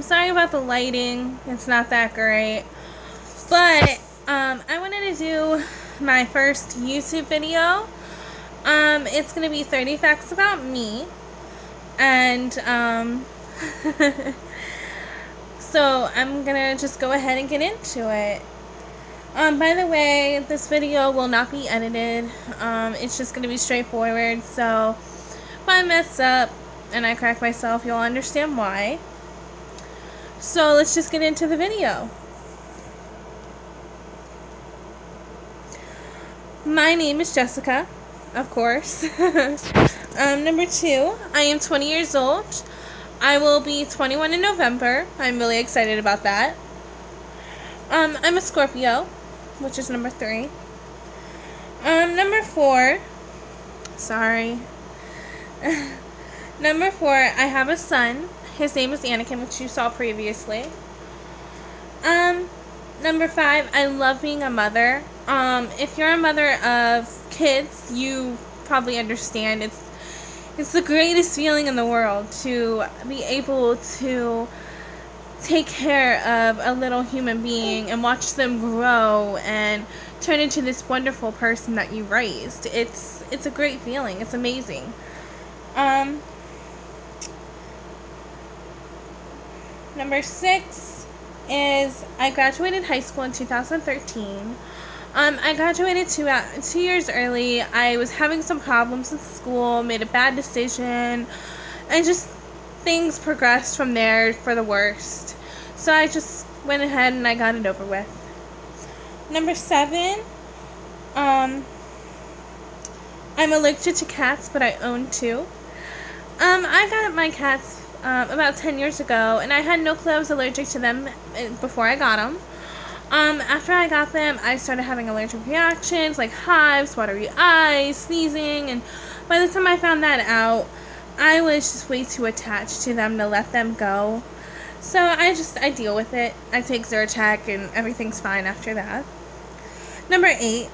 sorry about the lighting. It's not that great. But, I wanted to do my first YouTube video. It's going to be 30 facts about me. And, so I'm going to just go ahead and get into it. By the way, this video will not be edited. It's just going to be straightforward. So, if I mess up and I correct myself, you'll understand why. So, let's just get into the video. My name is Jessica, of course. Number 2, I am 20 years old. I will be 21 in November. I'm really excited about that. I'm a Scorpio, which is number 3. Number 4, sorry. Number 4, I have a son. His name is Anakin, which you saw previously. Number 5, I love being a mother. If you're a mother of kids, you probably understand. It's the greatest feeling in the world to be able to take care of a little human being and watch them grow and turn into this wonderful person that you raised. It's a great feeling. It's amazing. Number 6 is I graduated high school in 2013. I graduated 2 years early. I was having some problems with school, made a bad decision, and just things progressed from there for the worst. So I just went ahead and I got it over with. Number 7, I'm allergic to cats, but I own 2. I got my cats about 10 years ago, and I had no clue I was allergic to them before I got them. After I got them, I started having allergic reactions like hives, watery eyes, sneezing, and by the time I found that out, I was just way too attached to them to let them go. So I deal with it. I take Zyrtec and everything's fine after that. Number 8,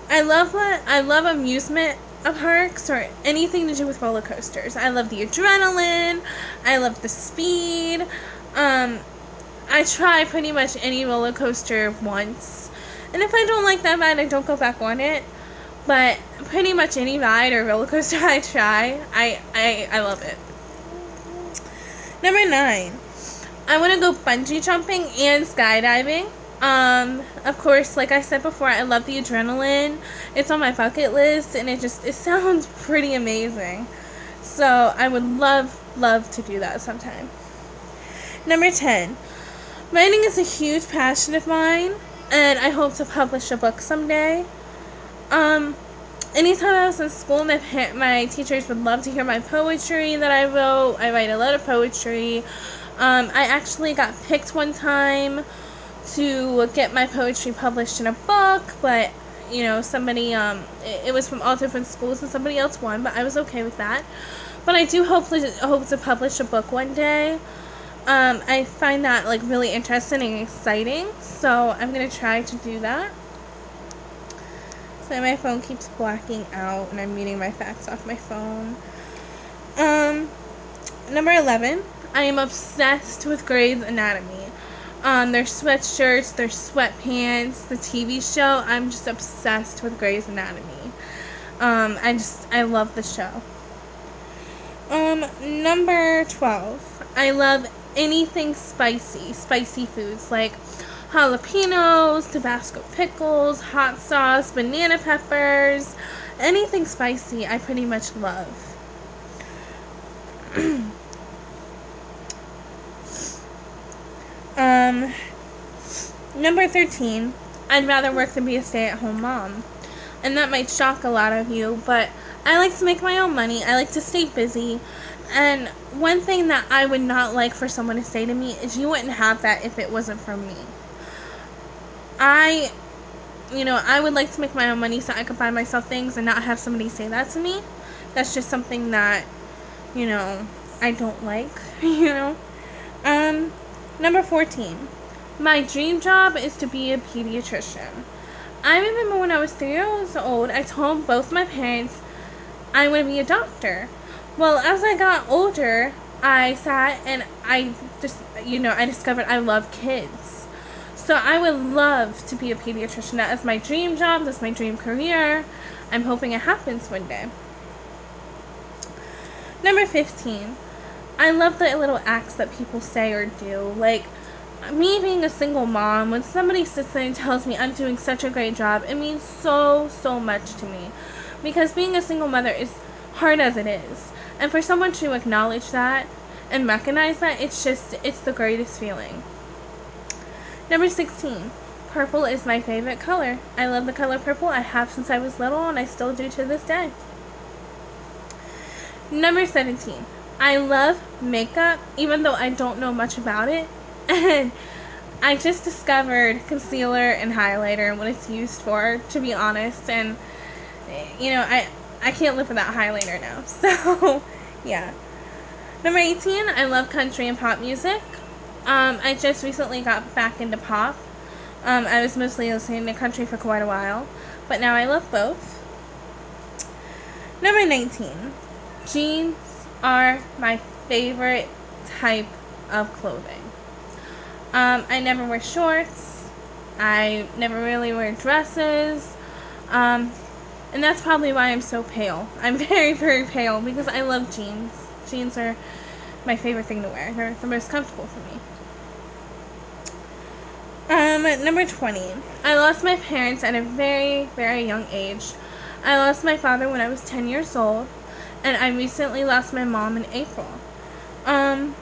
I love amusement of parks or anything to do with roller coasters. I love the adrenaline. I love the speed. I try pretty much any roller coaster once, and if I don't like that ride, I don't go back on it. But pretty much any ride or roller coaster I try, I love it. Number 9, I want to go bungee jumping and skydiving. Of course, like I said before, I love the adrenaline. It's on my bucket list, and it sounds pretty amazing. So I would love to do that sometime. Number 10, writing is a huge passion of mine, and I hope to publish a book someday. Anytime I was in school, my teachers would love to hear my poetry that I wrote. I write a lot of poetry. I actually got picked one time to get my poetry published in a book, but somebody it was from all different schools and somebody else won, but I was okay with that. But I do hope to publish a book one day. I find that really interesting and exciting, so I'm gonna try to do that. So my phone keeps blacking out and I'm reading my facts off my phone. Number 11, I am obsessed with Grey's Anatomy. Their sweatshirts, their sweatpants, the TV show. I'm just obsessed with Grey's Anatomy. I love the show. Number 12, I love anything spicy foods like jalapenos, Tabasco pickles, hot sauce, banana peppers, anything spicy I pretty much love. Number 13, I'd rather work than be a stay-at-home mom. And that might shock a lot of you, but I like to make my own money. I like to stay busy. And one thing that I would not like for someone to say to me is, you wouldn't have that if it wasn't for me. I would like to make my own money so I could buy myself things and not have somebody say that to me. That's just something that, I don't like, Number 14, my dream job is to be a pediatrician. I remember when I was 3 years old, I told both my parents I want to be a doctor. Well, as I got older, I sat and I just, I discovered I love kids. So I would love to be a pediatrician. That is my dream job. That's my dream career. I'm hoping it happens one day. Number 15. I love the little acts that people say or do. Like, me being a single mom, when somebody sits there and tells me I'm doing such a great job, it means so, so much to me. Because being a single mother is hard as it is. And for someone to acknowledge that and recognize that, it's the greatest feeling. Number 16. Purple is my favorite color. I love the color purple. I have since I was little, and I still do to this day. Number 17. I love makeup, even though I don't know much about it. And I just discovered concealer and highlighter and what it's used for, to be honest. And, I can't live without highlighter now. So, yeah. Number 18, I love country and pop music. I just recently got back into pop. I was mostly listening to country for quite a while, but now I love both. Number 19, jeans are my favorite type of clothing. I never wear shorts. I never really wear dresses. And that's probably why I'm so pale. I'm very, very pale because I love jeans. Jeans are my favorite thing to wear. They're the most comfortable for me. Number 20. I lost my parents at a very, very young age. I lost my father when I was 10 years old, and I recently lost my mom in April. And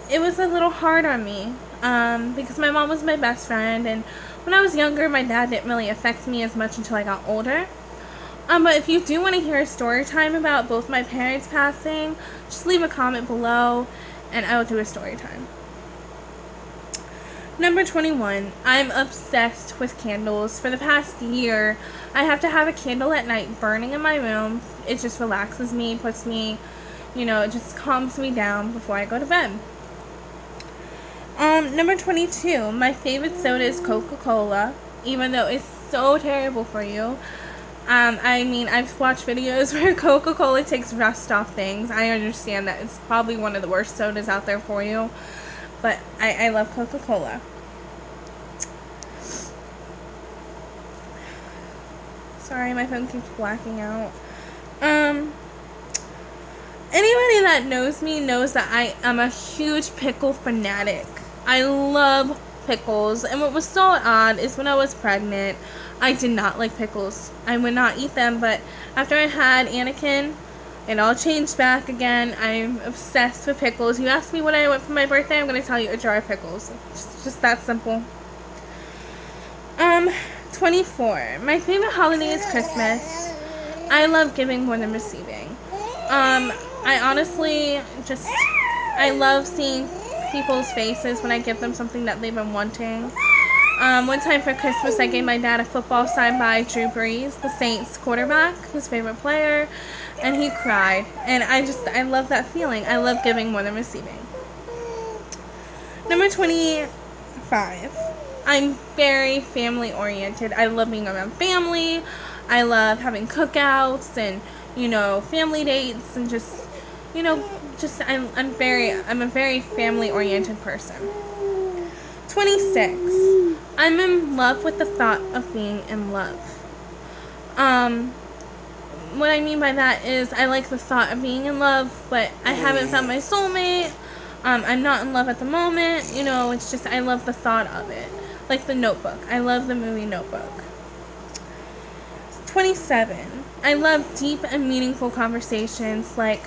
it was a little hard on me, because my mom was my best friend, and when I was younger, my dad didn't really affect me as much until I got older. But if you do want to hear a story time about both my parents passing, just leave a comment below, and I will do a story time. Number 21, I'm obsessed with candles. For the past year, I have to have a candle at night burning in my room. It just relaxes me, puts me, it just calms me down before I go to bed. Number 22, my favorite soda is Coca-Cola, even though it's so terrible for you. I've watched videos where Coca-Cola takes rust off things. I understand that it's probably one of the worst sodas out there for you, but I love Coca-Cola. Sorry, my phone keeps blacking out. Anybody that knows me knows that I am a huge pickle fanatic. I love pickles, and what was so odd is when I was pregnant, I did not like pickles. I would not eat them, but after I had Anakin, it all changed back again. I'm obsessed with pickles. You ask me what I want for my birthday, I'm going to tell you a jar of pickles. It's just that simple. 24. My favorite holiday is Christmas. I love giving more than receiving. I honestly I love seeing people's faces when I give them something that they've been wanting. One time for Christmas, I gave my dad a football signed by Drew Brees, the Saints quarterback, his favorite player, and he cried. And I love that feeling. I love giving more than receiving. Number 25. I'm very family oriented. I love being around family. I love having cookouts and, family dates and I'm a very family oriented person. 26. I'm in love with the thought of being in love. What I mean by that is I like the thought of being in love, but I haven't found my soulmate. I'm not in love at the moment. It's just I love the thought of it. Like The Notebook. I love the movie Notebook. 27. I love deep and meaningful conversations, like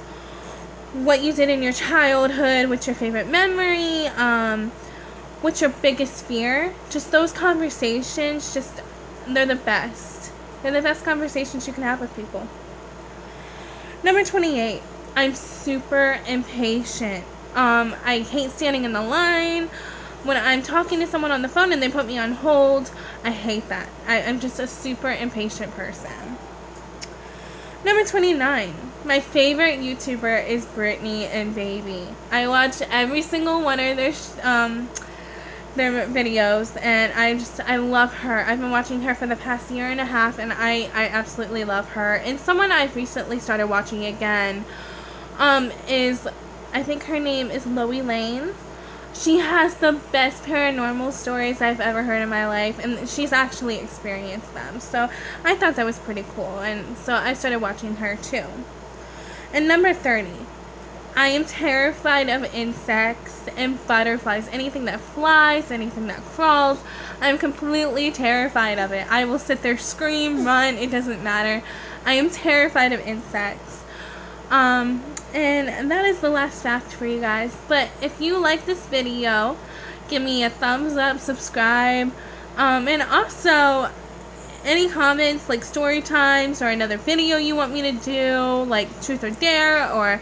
what you did in your childhood, what's your favorite memory, what's your biggest fear. Just those conversations, they're the best. They're the best conversations you can have with people. Number 28. I'm super impatient. I hate standing in the line. When I'm talking to someone on the phone and they put me on hold, I hate that. I'm just a super impatient person. Number 29. My favorite YouTuber is Britneyandbaby. I watch every single one of their videos, and I love her. I've been watching her for the past year and a half, and I absolutely love her. And someone I've recently started watching again is, I think her name is Loeylane. She has the best paranormal stories I've ever heard in my life, and she's actually experienced them. So I thought that was pretty cool, and so I started watching her too. And number 30, I am terrified of insects and butterflies. Anything that flies, anything that crawls, I'm completely terrified of it. I will sit there, scream, run, it doesn't matter. I am terrified of insects. And that is the last fact for you guys. But if you like this video, give me a thumbs up, subscribe, and also any comments like story times or another video you want me to do, like truth or dare, or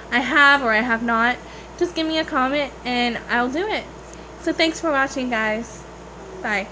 I have not, just give me a comment and I'll do it. So thanks for watching, guys. Bye.